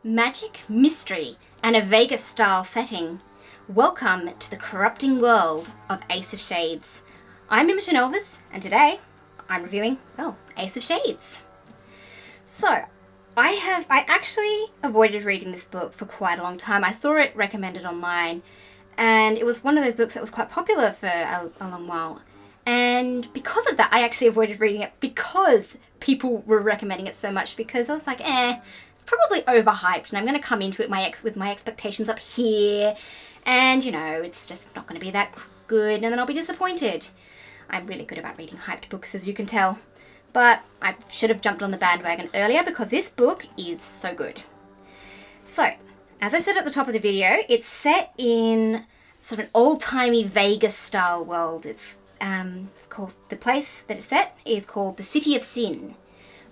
magic, mystery, and a Vegas-style setting. Welcome to the corrupting world of Ace of Shades. I'm Imogen Elvis, and today I'm reviewing, Ace of Shades. So, I actually avoided reading this book for quite a long time. I saw it recommended online, and it was one of those books that was quite popular for a long while. And because of that, I actually avoided reading it because people were recommending it so much, because I was like, it's probably overhyped, and I'm going to come into it with my expectations up here, and, it's just not going to be that good, and then I'll be disappointed. I'm really good about reading hyped books, as you can tell. But I should have jumped on the bandwagon earlier because this book is so good. So, as I said at the top of the video, it's set in sort of an old-timey Vegas-style world. It's called, the place that it's set is called the City of Sin,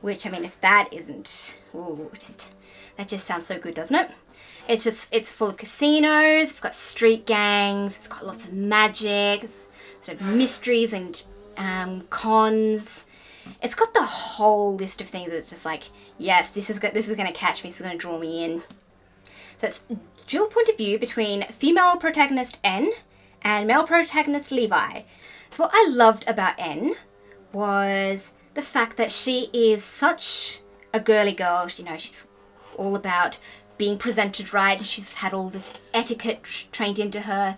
which, if that isn't, that just sounds so good, doesn't it? It's full of casinos, it's got street gangs, it's got lots of magic, it's sort of mysteries and cons. It's got the whole list of things that's just like, yes, this is going to catch me, this is going to draw me in. So it's dual point of view between female protagonist N and male protagonist Levi. So what I loved about N was the fact that she is such a girly girl. She's all about being presented right, and she's had all this etiquette trained into her,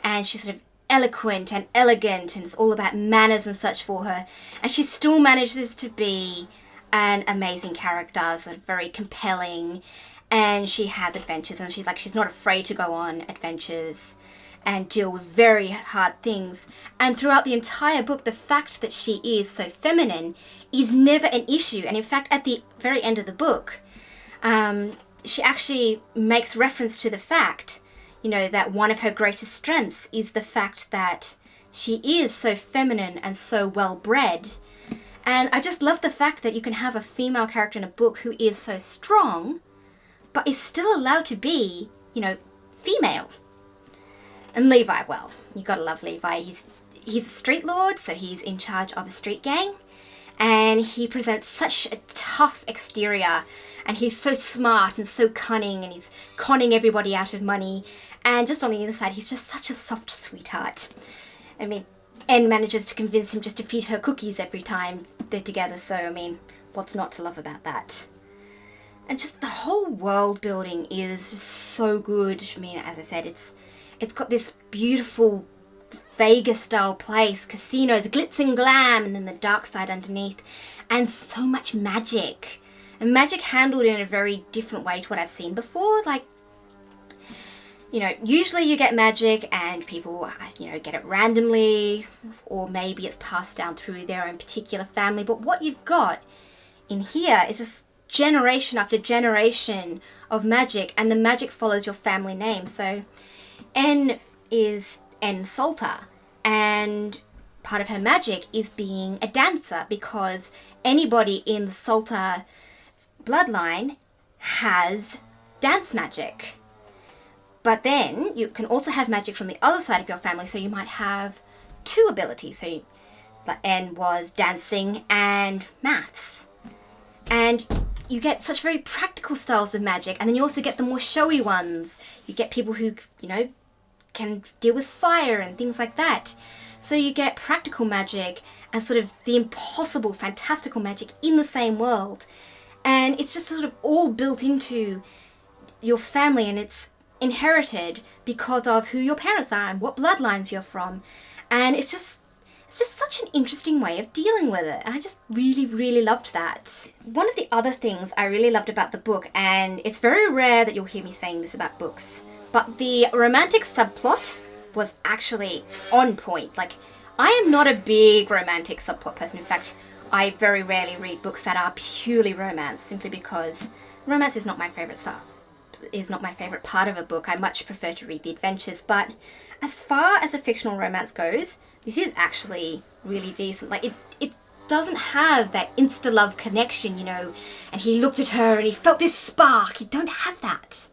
and she's sort of eloquent and elegant, and it's all about manners and such for her, and she still manages to be an amazing character, sort of very compelling, and she has adventures, and she's not afraid to go on adventures and deal with very hard things. And throughout the entire book, the fact that she is so feminine is never an issue, and in fact at the very end of the book, she actually makes reference to the fact that one of her greatest strengths is the fact that she is so feminine and so well-bred. And I just love the fact that you can have a female character in a book who is so strong, but is still allowed to be, female. And Levi, well, you gotta love Levi. He's a street lord, so he's in charge of a street gang. And he presents such a tough exterior, and he's so smart and so cunning, and he's conning everybody out of money. And just on the inside, he's just such a soft sweetheart. Anne manages to convince him just to feed her cookies every time they're together, so, what's not to love about that? And just the whole world building is just so good. As I said, it's got this beautiful Vegas-style place, casinos, glitz and glam, and then the dark side underneath, and so much magic. And magic handled in a very different way to what I've seen before. Usually you get magic and people, get it randomly, or maybe it's passed down through their own particular family. But what you've got in here is just generation after generation of magic, and the magic follows your family name. So N is N Salter, and part of her magic is being a dancer, because anybody in the Salter bloodline has dance magic. But then you can also have magic from the other side of your family, so you might have two abilities. So N was dancing and maths. And you get such very practical styles of magic, and then you also get the more showy ones. You get people who, can deal with fire and things like that. So you get practical magic and sort of the impossible, fantastical magic in the same world. And it's just sort of all built into your family, and it's inherited because of who your parents are and what bloodlines you're from. And it's just such an interesting way of dealing with it, and I just really, really loved that. One of the other things I really loved about the book, and it's very rare that you'll hear me saying this about books, but the romantic subplot was actually on point. I am not a big romantic subplot person. In fact, I very rarely read books that are purely romance, simply because romance is not my favorite stuff. Is not my favorite part of a book. I much prefer to read the adventures. But as far as a fictional romance goes, this is actually really decent. It doesn't have that insta-love connection, and he looked at her and he felt this spark. You don't have that.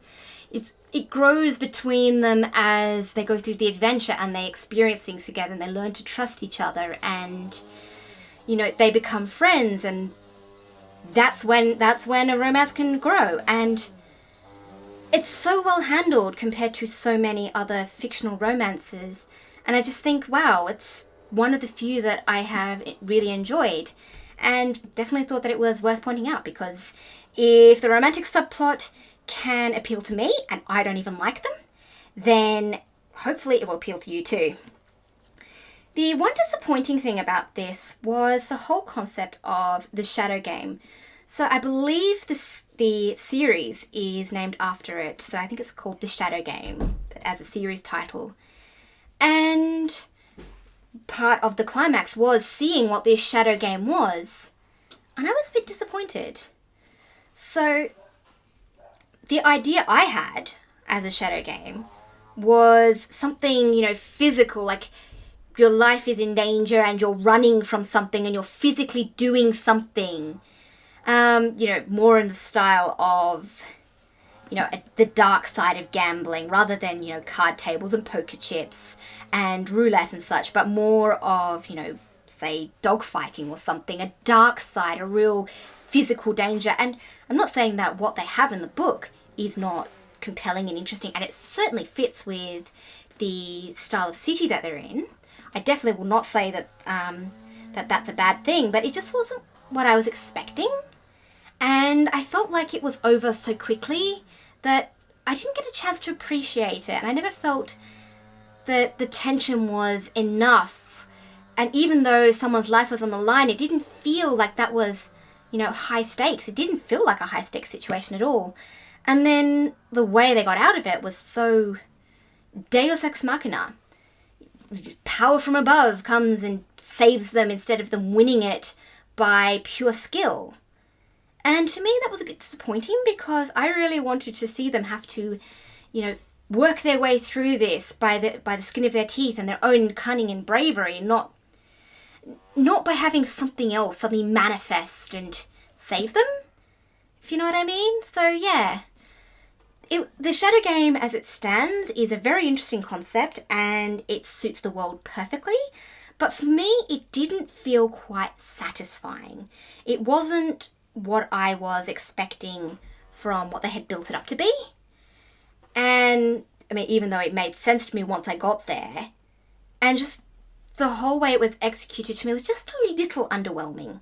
It grows between them as they go through the adventure, and they experience things together, and they learn to trust each other, and they become friends, and that's when a romance can grow. And it's so well handled compared to so many other fictional romances. And I just think, wow, it's one of the few that I have really enjoyed. And definitely thought that it was worth pointing out, because if the romantic subplot can appeal to me, and I don't even like them, then hopefully it will appeal to you too. The one disappointing thing about this was the whole concept of the shadow game. So I believe the series is named after it. So I think it's called The Shadow Game as a series title. And part of the climax was seeing what this shadow game was. And I was a bit disappointed. So the idea I had as a shadow game was something, physical, like your life is in danger and you're running from something and you're physically doing something. More in the style of, the dark side of gambling, rather than, card tables and poker chips and roulette and such, but more of, say, dogfighting or something, a dark side, a real physical danger. And I'm not saying that what they have in the book is not compelling and interesting, and it certainly fits with the style of city that they're in. I definitely will not say that that's a bad thing, but it just wasn't what I was expecting. And I felt like it was over so quickly that I didn't get a chance to appreciate it. And I never felt that the tension was enough. And even though someone's life was on the line, it didn't feel like that was, high stakes. It didn't feel like a high stakes situation at all. And then the way they got out of it was so Deus Ex Machina. Power from above comes and saves them instead of them winning it by pure skill. And to me, that was a bit disappointing, because I really wanted to see them have to, work their way through this by the skin of their teeth and their own cunning and bravery, not by having something else suddenly manifest and save them, if you know what I mean. So yeah, the shadow game as it stands is a very interesting concept and it suits the world perfectly. But for me, it didn't feel quite satisfying. It wasn't what I was expecting from what they had built it up to be. And I mean, even though it made sense to me once I got there, and just the whole way it was executed to me was just a little underwhelming.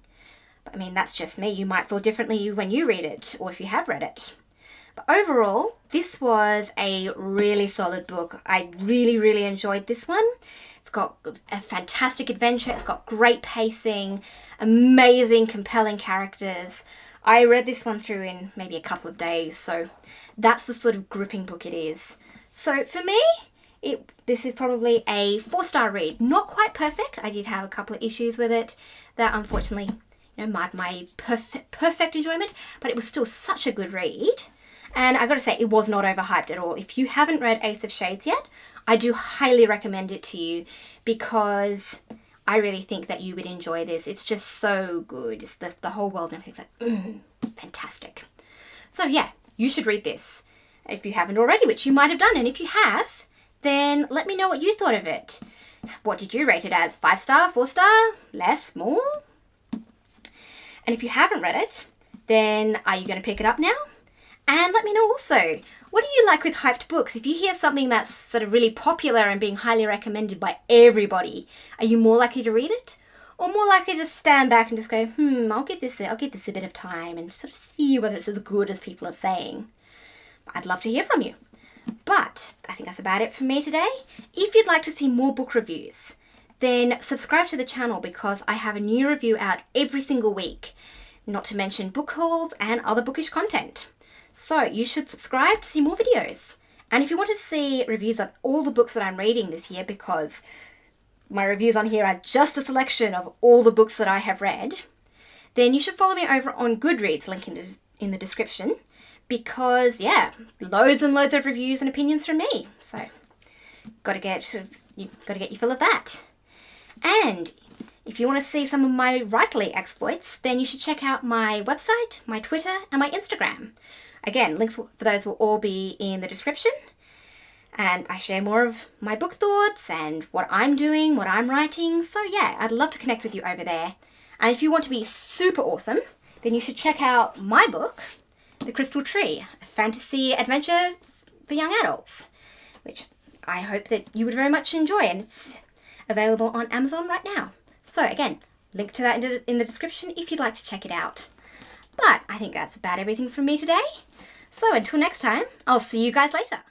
But I mean, that's just me. You might feel differently when you read it, or if you have read it. But overall, this was a really solid book. I really, really enjoyed this one. It's got a fantastic adventure. It's got great pacing, amazing, compelling characters. I read this one through in maybe a couple of days, so that's the sort of gripping book it is. So for me, this is probably a 4-star read. Not quite perfect. I did have a couple of issues with it that unfortunately, marred my perfect enjoyment, but it was still such a good read. And I gotta say, it was not overhyped at all. If you haven't read Ace of Shades yet, I do highly recommend it to you, because I really think that you would enjoy this. It's just so good. It's the whole world and everything's like, fantastic. So yeah, you should read this if you haven't already, which you might have done. And if you have, then let me know what you thought of it. What did you rate it as? 5-star, 4-star, less, more? And if you haven't read it, then are you going to pick it up now? And let me know also, what do you like with hyped books? If you hear something that's sort of really popular and being highly recommended by everybody, are you more likely to read it? Or more likely to stand back and just go, I'll give this a bit of time and sort of see whether it's as good as people are saying? I'd love to hear from you. But I think that's about it for me today. If you'd like to see more book reviews, then subscribe to the channel, because I have a new review out every single week, not to mention book hauls and other bookish content. So you should subscribe to see more videos. And if you want to see reviews of all the books that I'm reading this year, because my reviews on here are just a selection of all the books that I have read, then you should follow me over on Goodreads, link in the description, because yeah, loads and loads of reviews and opinions from me. So you've got to get your fill of that. And if you want to see some of my writerly exploits, then you should check out my website, my Twitter, and my Instagram. Again, links for those will all be in the description. And I share more of my book thoughts and what I'm doing, what I'm writing. So yeah, I'd love to connect with you over there. And if you want to be super awesome, then you should check out my book, The Crystal Tree, a fantasy adventure for young adults, which I hope that you would very much enjoy, and it's available on Amazon right now. So again, link to that in the description if you'd like to check it out. But I think that's about everything from me today. So until next time, I'll see you guys later.